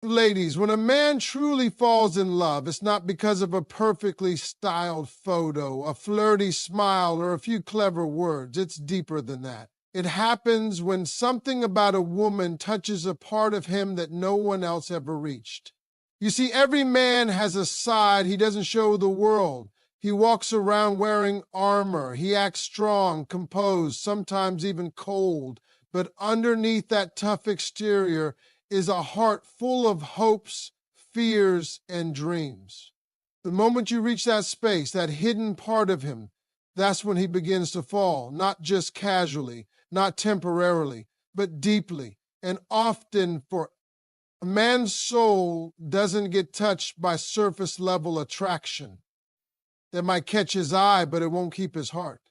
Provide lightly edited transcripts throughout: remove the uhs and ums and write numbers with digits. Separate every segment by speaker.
Speaker 1: Ladies, when a man truly falls in love, it's not because of a perfectly styled photo, a flirty smile, or a few clever words. It's deeper than that. It happens when something about a woman touches a part of him that no one else ever reached. You see, every man has a side he doesn't show the world. He walks around wearing armor. He acts strong, composed, sometimes even cold. But underneath that tough exterior is a heart full of hopes, fears, and dreams. The moment you reach that space, that hidden part of him, that's when he begins to fall, not just casually, not temporarily, but deeply, and often for a man's soul doesn't get touched by surface level attraction. That might catch his eye, but it won't keep his heart.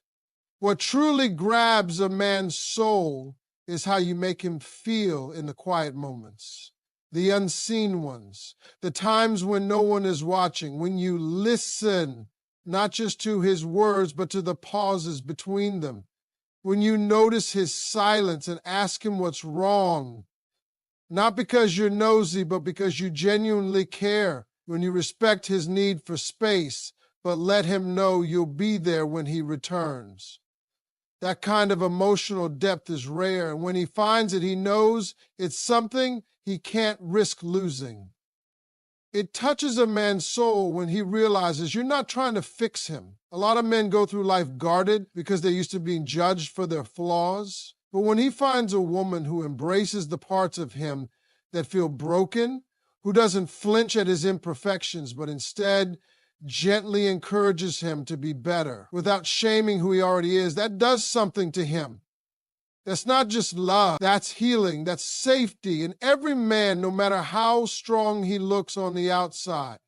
Speaker 1: What truly grabs a man's soul is how you make him feel in the quiet moments, the unseen ones, the times when no one is watching, when you listen, not just to his words, but to the pauses between them, when you notice his silence and ask him what's wrong, not because you're nosy, but because you genuinely care, when you respect his need for space, but let him know you'll be there when he returns. That kind of emotional depth is rare, and when he finds it, he knows it's something he can't risk losing. It touches a man's soul when he realizes you're not trying to fix him. A lot of men go through life guarded because they're used to being judged for their flaws. But when he finds a woman who embraces the parts of him that feel broken, who doesn't flinch at his imperfections, but instead gently encourages him to be better without shaming who he already is, that does something to him. That's not just love, that's healing, that's safety. And every man, no matter how strong he looks on the outside,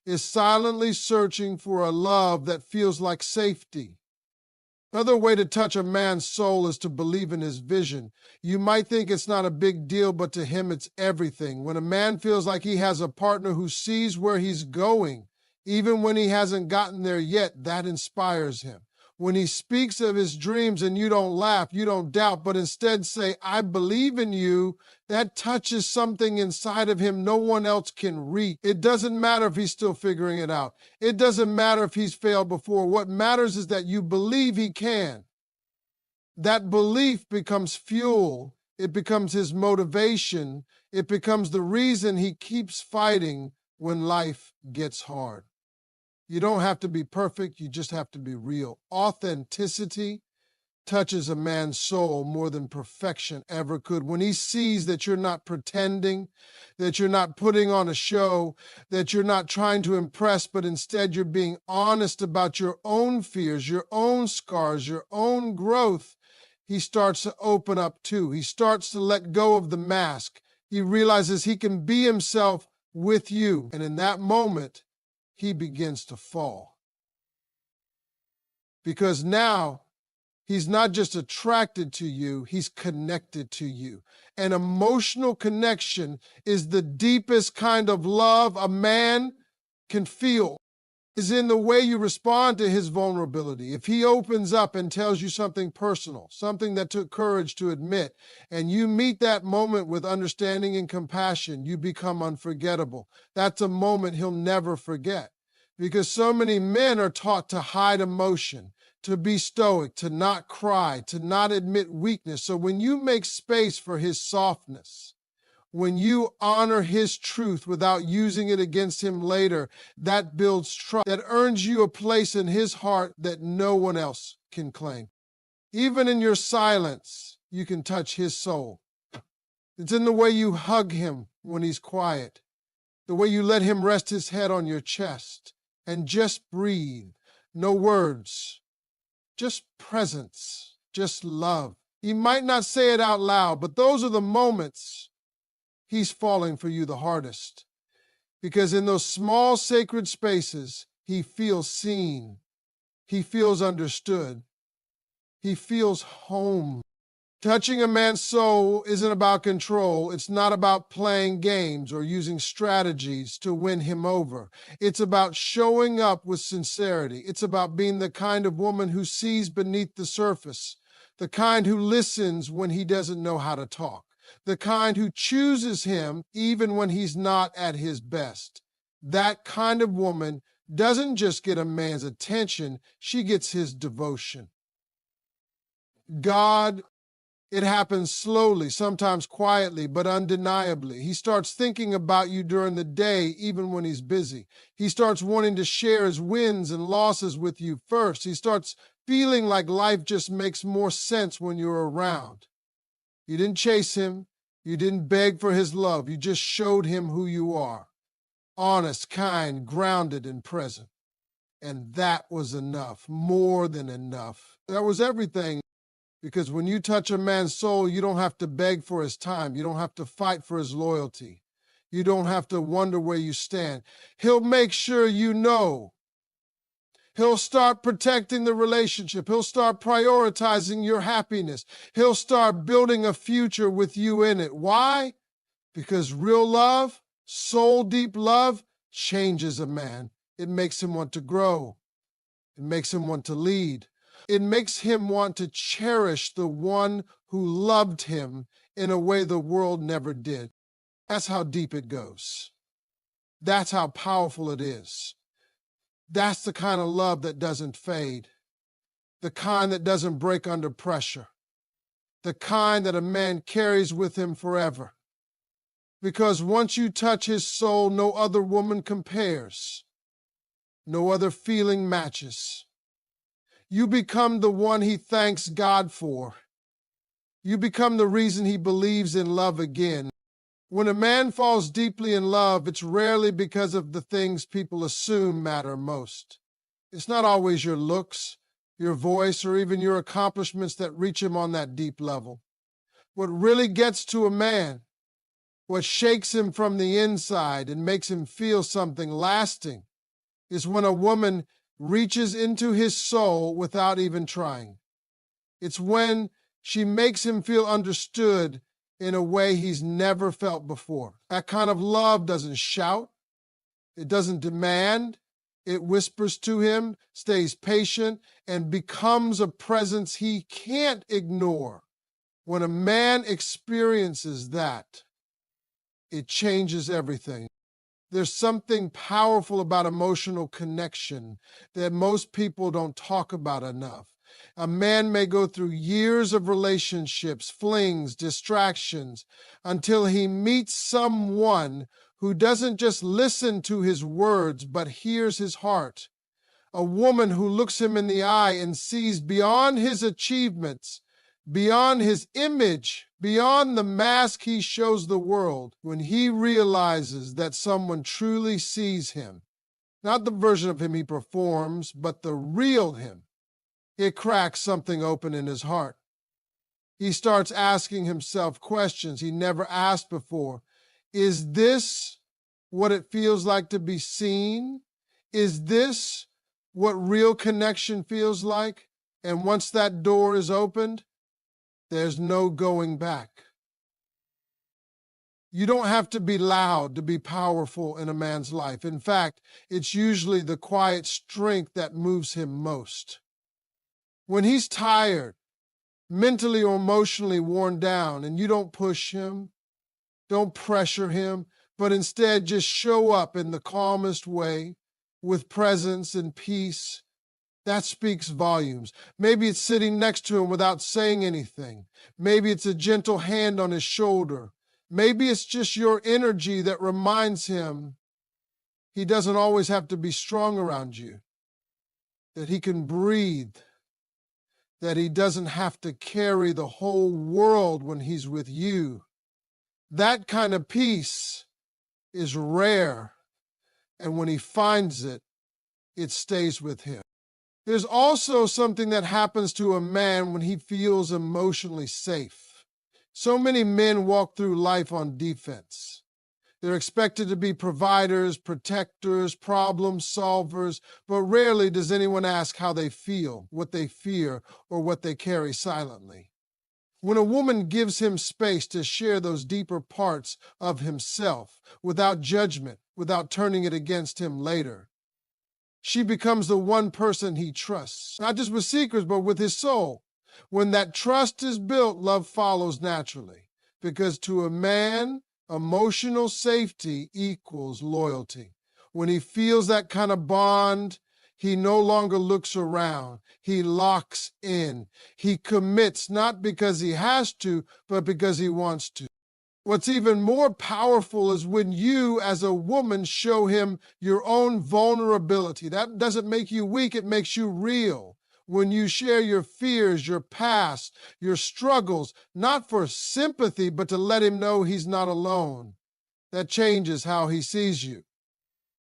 Speaker 1: is silently searching for a love that feels like safety. Another way to touch a man's soul is to believe in his vision. You might think it's not a big deal, but to him it's everything. When a man feels like he has a partner who sees where he's going, even when he hasn't gotten there yet, that inspires him. When he speaks of his dreams and you don't laugh, you don't doubt, but instead say, I believe in you, that touches something inside of him no one else can reach. It doesn't matter if he's still figuring it out. It doesn't matter if he's failed before. What matters is that you believe he can. That belief becomes fuel. It becomes his motivation. It becomes the reason he keeps fighting when life gets hard. You don't have to be perfect, you just have to be real. Authenticity touches a man's soul more than perfection ever could. When he sees that you're not pretending, that you're not putting on a show, that you're not trying to impress, but instead you're being honest about your own fears, your own scars, your own growth, he starts to open up too. He starts to let go of the mask. He realizes he can be himself with you. And in that moment, he begins to fall. Because now he's not just attracted to you, he's connected to you. An emotional connection is the deepest kind of love a man can feel. Is in the way you respond to his vulnerability. If he opens up and tells you something personal, something that took courage to admit, and you meet that moment with understanding and compassion, you become unforgettable. That's a moment he'll never forget. Because so many men are taught to hide emotion, to be stoic, to not cry, to not admit weakness. So when you make space for his softness, when you honor his truth without using it against him later, that builds trust, that earns you a place in his heart that no one else can claim. Even in your silence, you can touch his soul. It's in the way you hug him when he's quiet, the way you let him rest his head on your chest and just breathe. No words, just presence, just love. He might not say it out loud, but those are the moments he's falling for you the hardest. Because in those small sacred spaces, he feels seen. He feels understood. He feels home. Touching a man's soul isn't about control. It's not about playing games or using strategies to win him over. It's about showing up with sincerity. It's about being the kind of woman who sees beneath the surface, the kind who listens when he doesn't know how to talk, the kind who chooses him even when he's not at his best. That kind of woman doesn't just get a man's attention, she gets his devotion. God, it happens slowly, sometimes quietly, but undeniably. He starts thinking about you during the day, even when he's busy. He starts wanting to share his wins and losses with you first. He starts feeling like life just makes more sense when you're around. You didn't chase him. You didn't beg for his love. You just showed him who you are. Honest, kind, grounded, and present. And that was enough, more than enough. That was everything. Because when you touch a man's soul, you don't have to beg for his time. You don't have to fight for his loyalty. You don't have to wonder where you stand. He'll make sure you know. He'll start protecting the relationship. He'll start prioritizing your happiness. He'll start building a future with you in it. Why? Because real love, soul deep love, changes a man. It makes him want to grow. It makes him want to lead. It makes him want to cherish the one who loved him in a way the world never did. That's how deep it goes. That's how powerful it is. That's the kind of love that doesn't fade, the kind that doesn't break under pressure, the kind that a man carries with him forever. Because once you touch his soul, no other woman compares, no other feeling matches. You become the one he thanks God for. You become the reason he believes in love again. When a man falls deeply in love, it's rarely because of the things people assume matter most. It's not always your looks, your voice, or even your accomplishments that reach him on that deep level. What really gets to a man, what shakes him from the inside and makes him feel something lasting, is when a woman reaches into his soul without even trying. It's when she makes him feel understood in a way he's never felt before. That kind of love doesn't shout. It doesn't demand. It whispers to him, stays patient, and becomes a presence he can't ignore. When a man experiences that, it changes everything. There's something powerful about emotional connection that most people don't talk about enough. A man may go through years of relationships, flings, distractions, until he meets someone who doesn't just listen to his words, but hears his heart. A woman who looks him in the eye and sees beyond his achievements, beyond his image, beyond the mask he shows the world. When he realizes that someone truly sees him, not the version of him he performs, but the real him, it cracks something open in his heart. He starts asking himself questions he never asked before. Is this what it feels like to be seen? Is this what real connection feels like? And once that door is opened, there's no going back. You don't have to be loud to be powerful in a man's life. In fact, it's usually the quiet strength that moves him most. When he's tired, mentally or emotionally worn down, and you don't push him, don't pressure him, but instead just show up in the calmest way with presence and peace, that speaks volumes. Maybe it's sitting next to him without saying anything. Maybe it's a gentle hand on his shoulder. Maybe it's just your energy that reminds him he doesn't always have to be strong around you, that he can breathe, that he doesn't have to carry the whole world when he's with you. That kind of peace is rare, and when he finds it, it stays with him. There's also something that happens to a man when he feels emotionally safe. So many men walk through life on defense. They're expected to be providers, protectors, problem solvers, but rarely does anyone ask how they feel, what they fear, or what they carry silently. When a woman gives him space to share those deeper parts of himself without judgment, without turning it against him later, she becomes the one person he trusts, not just with secrets, but with his soul. When that trust is built, love follows naturally. Because to a man, emotional safety equals loyalty. When he feels that kind of bond, he no longer looks around. He locks in. He commits not because he has to, but because he wants to. What's even more powerful is when you, as a woman, show him your own vulnerability. That doesn't make you weak, it makes you real. When you share your fears, your past, your struggles, not for sympathy, but to let him know he's not alone. That changes how he sees you.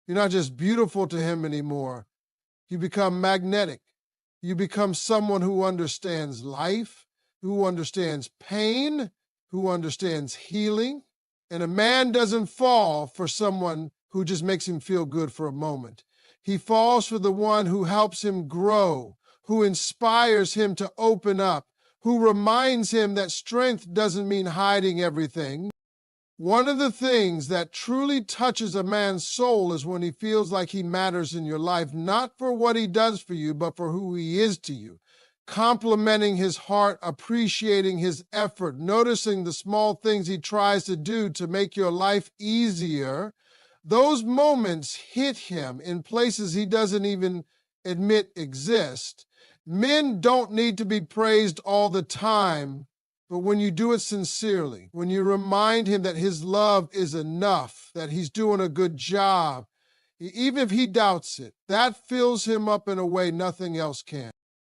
Speaker 1: You're not just beautiful to him anymore. You become magnetic. You become someone who understands life, who understands pain, who understands healing. And a man doesn't fall for someone who just makes him feel good for a moment. He falls for the one who helps him grow, who inspires him to open up, who reminds him that strength doesn't mean hiding everything. One of the things that truly touches a man's soul is when he feels like he matters in your life, not for what he does for you, but for who he is to you. Complimenting his heart, appreciating his effort, noticing the small things he tries to do to make your life easier. Those moments hit him in places he doesn't even admit exist. Men don't need to be praised all the time, but when you do it sincerely, when you remind him that his love is enough, that he's doing a good job, even if he doubts it, that fills him up in a way nothing else can.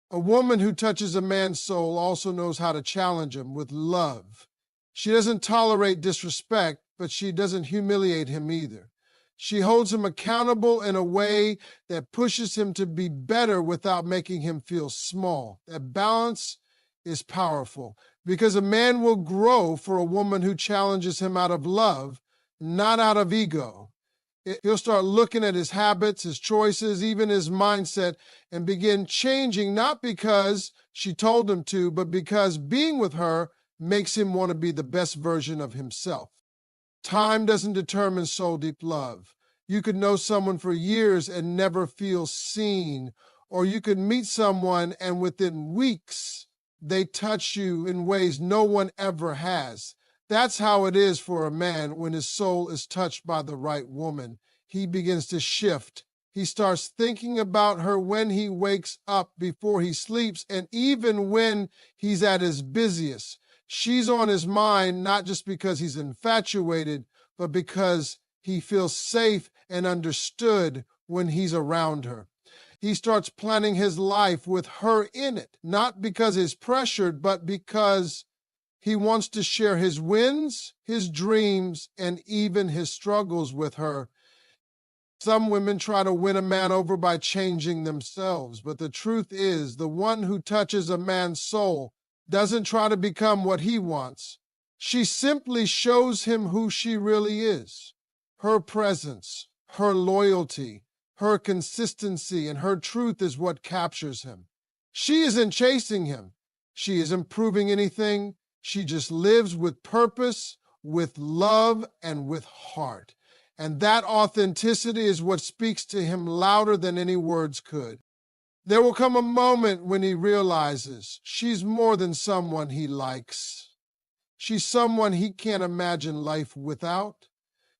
Speaker 1: A woman who touches a man's soul also knows how to challenge him with love. She doesn't tolerate disrespect, but she doesn't humiliate him either. She holds him accountable in a way that pushes him to be better without making him feel small. That balance is powerful because a man will grow for a woman who challenges him out of love, not out of ego. He'll start looking at his habits, his choices, even his mindset, and begin changing, not because she told him to, but because being with her makes him want to be the best version of himself. Time doesn't determine soul-deep love. You could know someone for years and never feel seen, or you could meet someone and within weeks, they touch you in ways no one ever has. That's how it is for a man when his soul is touched by the right woman. He begins to shift. He starts thinking about her when he wakes up, before he sleeps, and even when he's at his busiest. She's on his mind, not just because he's infatuated, but because he feels safe and understood when he's around her. He starts planning his life with her in it, not because he's pressured, but because he wants to share his wins, his dreams, and even his struggles with her. Some women try to win a man over by changing themselves, but the truth is, the one who touches a man's soul doesn't try to become what he wants. She simply shows him who she really is. Her presence, her loyalty, her consistency, and her truth is what captures him. She isn't chasing him. She isn't proving anything. She just lives with purpose, with love, and with heart. And that authenticity is what speaks to him louder than any words could. There will come a moment when he realizes she's more than someone he likes. She's someone he can't imagine life without.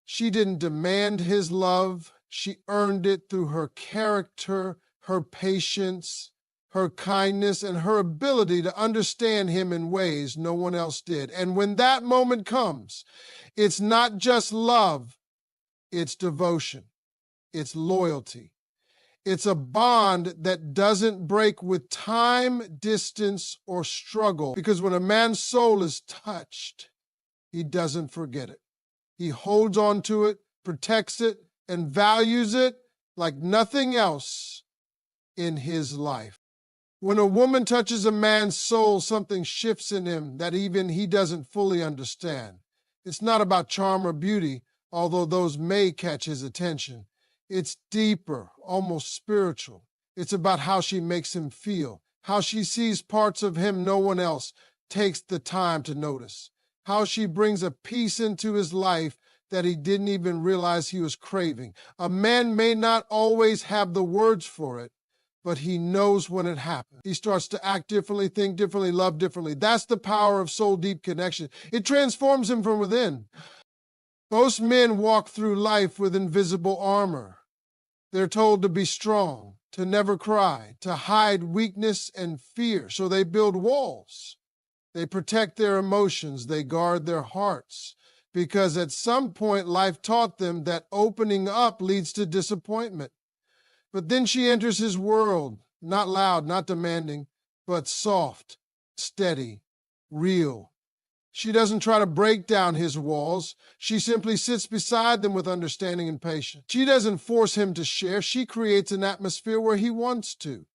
Speaker 1: She didn't demand his love. She earned it through her character, her patience, her kindness, and her ability to understand him in ways no one else did. And when that moment comes, it's not just love, it's devotion, it's loyalty. It's a bond that doesn't break with time, distance, or struggle. Because when a man's soul is touched, he doesn't forget it. He holds on to it, protects it, and values it like nothing else in his life. When a woman touches a man's soul, something shifts in him that even he doesn't fully understand. It's not about charm or beauty, although those may catch his attention. It's deeper, almost spiritual. It's about how she makes him feel, how she sees parts of him no one else takes the time to notice, how she brings a peace into his life that he didn't even realize he was craving. A man may not always have the words for it, but he knows when it happens. He starts to act differently, think differently, love differently. That's the power of soul deep connection. It transforms him from within. Most men walk through life with invisible armor. They're told to be strong, to never cry, to hide weakness and fear. So they build walls. They protect their emotions. They guard their hearts. Because at some point, life taught them that opening up leads to disappointment. But then she enters his world, not loud, not demanding, but soft, steady, real. She doesn't try to break down his walls. She simply sits beside them with understanding and patience. She doesn't force him to share. She creates an atmosphere where he wants to.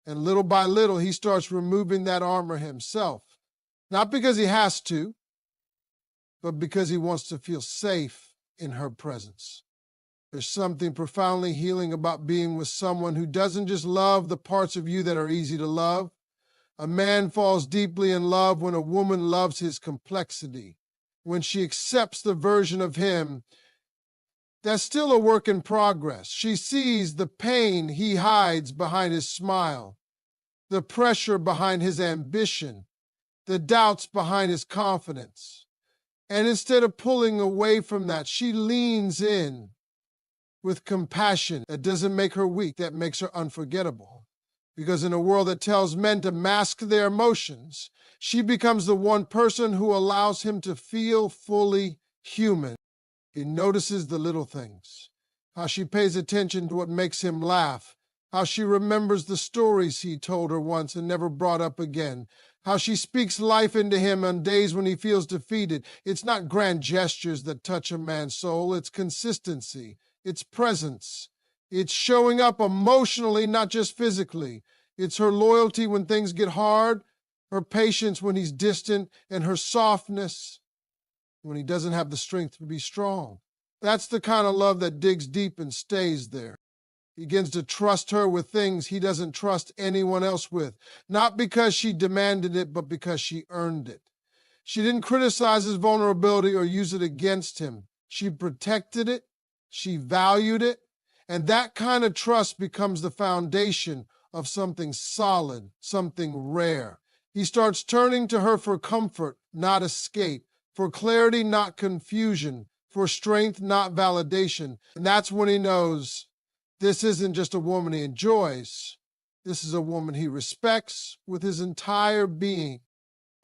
Speaker 1: And little by little, he starts removing that armor himself. Not because he has to, but because he wants to feel safe in her presence. There's something profoundly healing about being with someone who doesn't just love the parts of you that are easy to love. A man falls deeply in love when a woman loves his complexity, when she accepts the version of him that's still a work in progress. She sees the pain he hides behind his smile, the pressure behind his ambition, the doubts behind his confidence. And instead of pulling away from that, she leans in with compassion that doesn't make her weak, that makes her unforgettable. Because in a world that tells men to mask their emotions, she becomes the one person who allows him to feel fully human. He notices the little things, how she pays attention to what makes him laugh, how she remembers the stories he told her once and never brought up again, how she speaks life into him on days when he feels defeated. It's not grand gestures that touch a man's soul, it's consistency, it's presence. It's showing up emotionally, not just physically. It's her loyalty when things get hard, her patience when he's distant, and her softness when he doesn't have the strength to be strong. That's the kind of love that digs deep and stays there. He begins to trust her with things he doesn't trust anyone else with, not because she demanded it, but because she earned it. She didn't criticize his vulnerability or use it against him. She protected it, she valued it, and that kind of trust becomes the foundation of something solid, something rare. He starts turning to her for comfort, not escape, for clarity, not confusion, for strength, not validation. And that's when he knows this isn't just a woman he enjoys. This is a woman he respects with his entire being.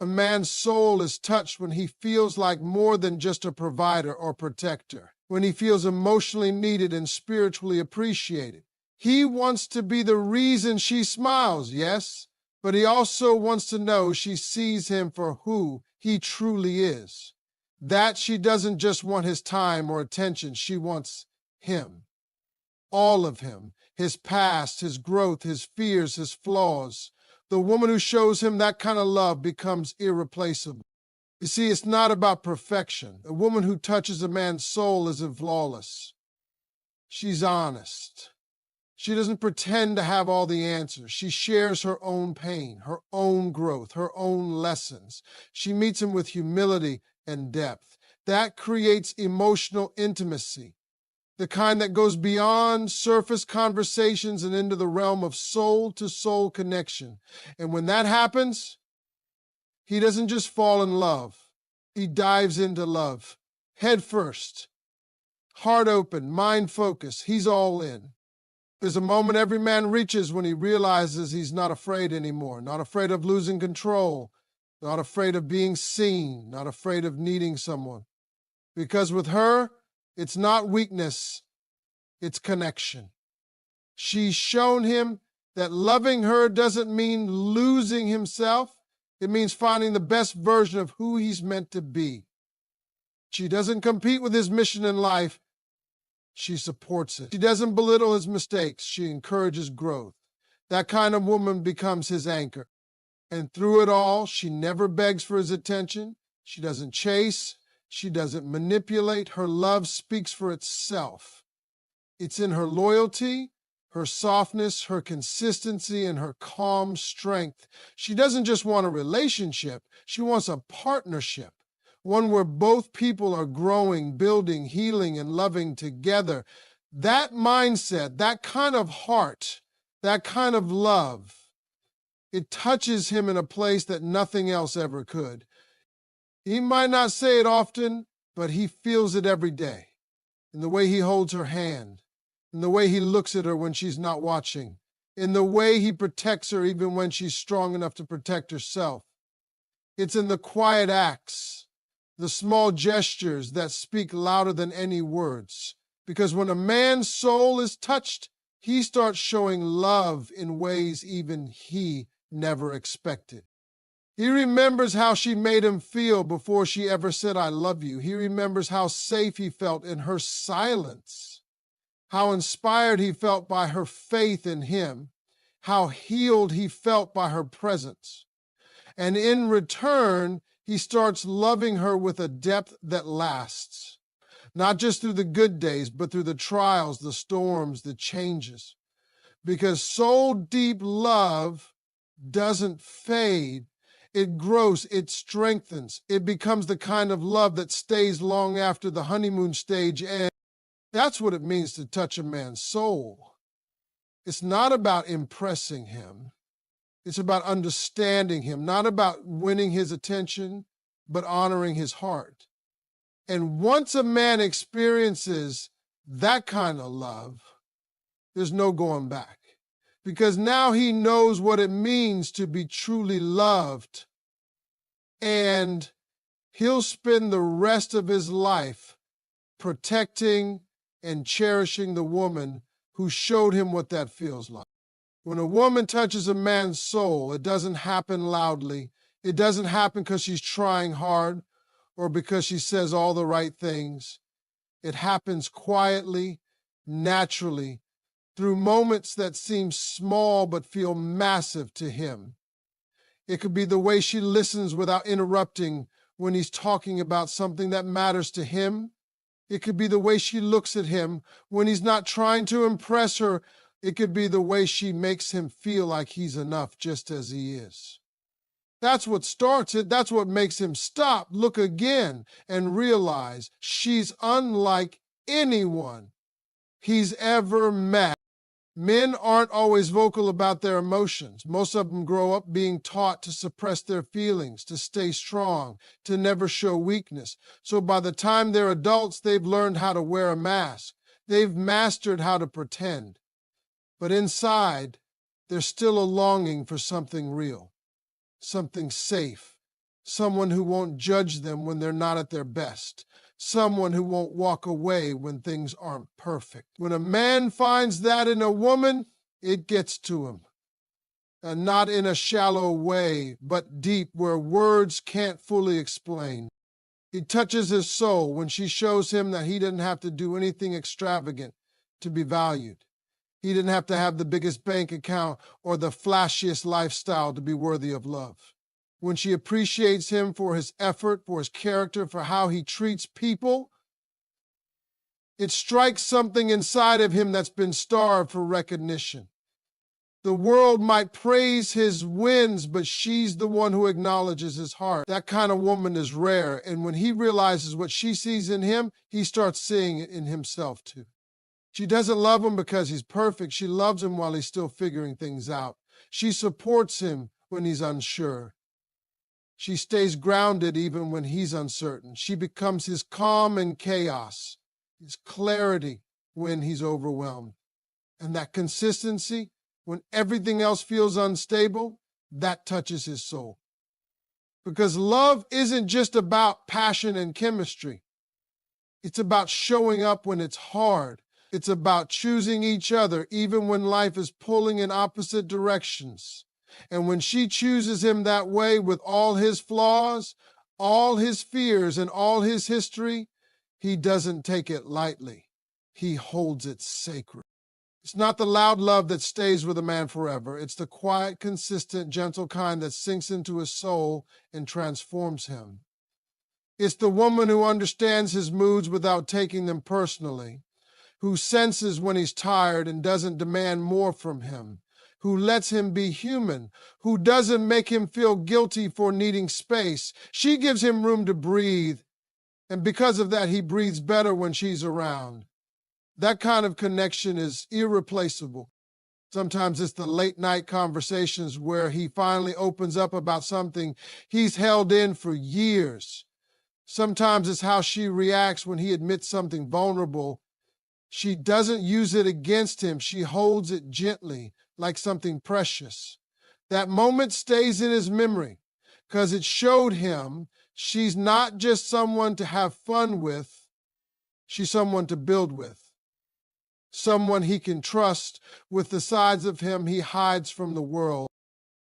Speaker 1: A man's soul is touched when he feels like more than just a provider or protector, when he feels emotionally needed and spiritually appreciated. He wants to be the reason she smiles, yes, but he also wants to know she sees him for who he truly is. That she doesn't just want his time or attention, she wants him. All of him, his past, his growth, his fears, his flaws. The woman who shows him that kind of love becomes irreplaceable. You see, it's not about perfection. A woman who touches a man's soul isn't flawless. She's honest. She doesn't pretend to have all the answers. She shares her own pain, her own growth, her own lessons. She meets him with humility and depth. That creates emotional intimacy, the kind that goes beyond surface conversations and into the realm of soul-to-soul connection. And when that happens, he doesn't just fall in love. He dives into love, head first, heart open, mind focused. He's all in. There's a moment every man reaches when he realizes he's not afraid anymore, not afraid of losing control, not afraid of being seen, not afraid of needing someone. Because with her, it's not weakness, it's connection. She's shown him that loving her doesn't mean losing himself. It means finding the best version of who he's meant to be. She doesn't compete with his mission in life. She supports it. She doesn't belittle his mistakes. She encourages growth. That kind of woman becomes his anchor. And through it all, she never begs for his attention. She doesn't chase. She doesn't manipulate. Her love speaks for itself. It's in her loyalty, her softness, her consistency, and her calm strength. She doesn't just want a relationship. She wants a partnership, one where both people are growing, building, healing, and loving together. That mindset, that kind of heart, That kind of love, it touches him in a place that nothing else ever could. He might not say it often, but he feels it every day. In the way he holds her hand, in the way he looks at her when she's not watching, in the way he protects her even when she's strong enough to protect herself. It's in the quiet acts, the small gestures that speak louder than any words. Because when a man's soul is touched, he starts showing love in ways even he never expected. He remembers how she made him feel before she ever said, "I love you." He remembers how safe he felt in her silence, how inspired he felt by her faith in him, how healed he felt by her presence. And in return, he starts loving her with a depth that lasts, not just through the good days, but through the trials, the storms, the changes. Because soul deep love doesn't fade. It grows, it strengthens, it becomes the kind of love that stays long after the honeymoon stage ends. That's what it means to touch a man's soul. It's not about impressing him. It's about understanding him, not about winning his attention, but honoring his heart. And once a man experiences that kind of love, there's no going back. Because now he knows what it means to be truly loved. And he'll spend the rest of his life protecting and cherishing the woman who showed him what that feels like. When a woman touches a man's soul, it doesn't happen loudly. It doesn't happen because she's trying hard or because she says all the right things. It happens quietly, naturally, through moments that seem small but feel massive to him. It could be the way she listens without interrupting when he's talking about something that matters to him. It could be the way she looks at him when he's not trying to impress her. It could be the way she makes him feel like he's enough just as he is. That's what starts it. That's what makes him stop, look again, and realize she's unlike anyone he's ever met. Men aren't always vocal about their emotions. Most of them grow up being taught to suppress their feelings, to stay strong, to never show weakness. So by the time they're adults, they've learned how to wear a mask. They've mastered how to pretend. But inside, there's still a longing for something real, something safe, someone who won't judge them when they're not at their best, someone who won't walk away when things aren't perfect. When a man finds that in a woman, it gets to him. And not in a shallow way, but deep where words can't fully explain. It touches his soul when she shows him that he didn't have to do anything extravagant to be valued. He didn't have to have the biggest bank account or the flashiest lifestyle to be worthy of love. When she appreciates him for his effort, for his character, for how he treats people, it strikes something inside of him that's been starved for recognition. The world might praise his wins, but she's the one who acknowledges his heart. That kind of woman is rare, and when he realizes what she sees in him, he starts seeing it in himself too. She doesn't love him because he's perfect. She loves him while he's still figuring things out. She supports him when he's unsure. She stays grounded even when he's uncertain. She becomes his calm in chaos, his clarity when he's overwhelmed. And that consistency, when everything else feels unstable, that touches his soul. Because love isn't just about passion and chemistry. It's about showing up when it's hard. It's about choosing each other even when life is pulling in opposite directions. And when she chooses him that way with all his flaws, all his fears, and all his history, he doesn't take it lightly. He holds it sacred. It's not the loud love that stays with a man forever. It's the quiet, consistent, gentle kind that sinks into his soul and transforms him. It's the woman who understands his moods without taking them personally, who senses when he's tired and doesn't demand more from him, who lets him be human, who doesn't make him feel guilty for needing space. She gives him room to breathe, and because of that, he breathes better when she's around. That kind of connection is irreplaceable. Sometimes it's the late night conversations where he finally opens up about something he's held in for years. Sometimes it's how she reacts when he admits something vulnerable. She doesn't use it against him. She holds it gently, like something precious. That moment stays in his memory because it showed him she's not just someone to have fun with, she's someone to build with, someone he can trust with the sides of him he hides from the world.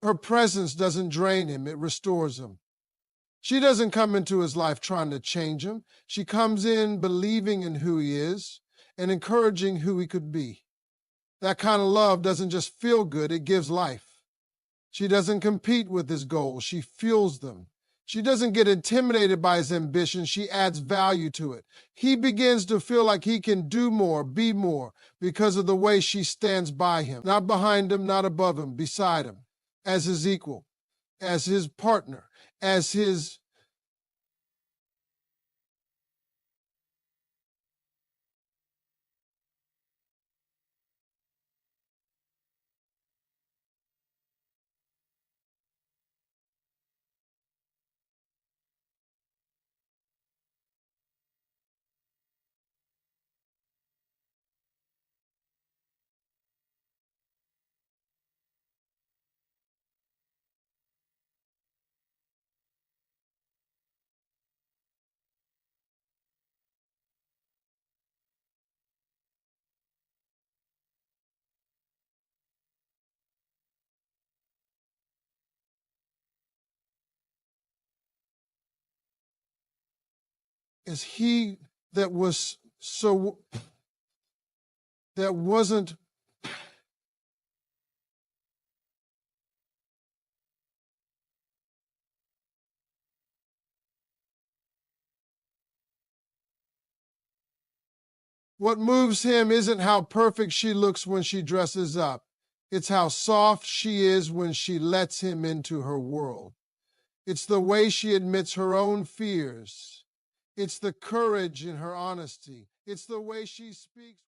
Speaker 1: Her presence doesn't drain him, it restores him. She doesn't come into his life trying to change him. She comes in believing in who he is and encouraging who he could be. That kind of love doesn't just feel good, it gives life. She doesn't compete with his goals, she fuels them. She doesn't get intimidated by his ambition, she adds value to it. He begins to feel like he can do more, be more, because of the way she stands by him. Not behind him, not above him, beside him, as his equal, as his partner, as his is he that was so that wasn't what moves him isn't how perfect she looks when she dresses up. It's how soft she is when she lets him into her world. It's the way she admits her own fears. It's the courage in her honesty. It's the way she speaks.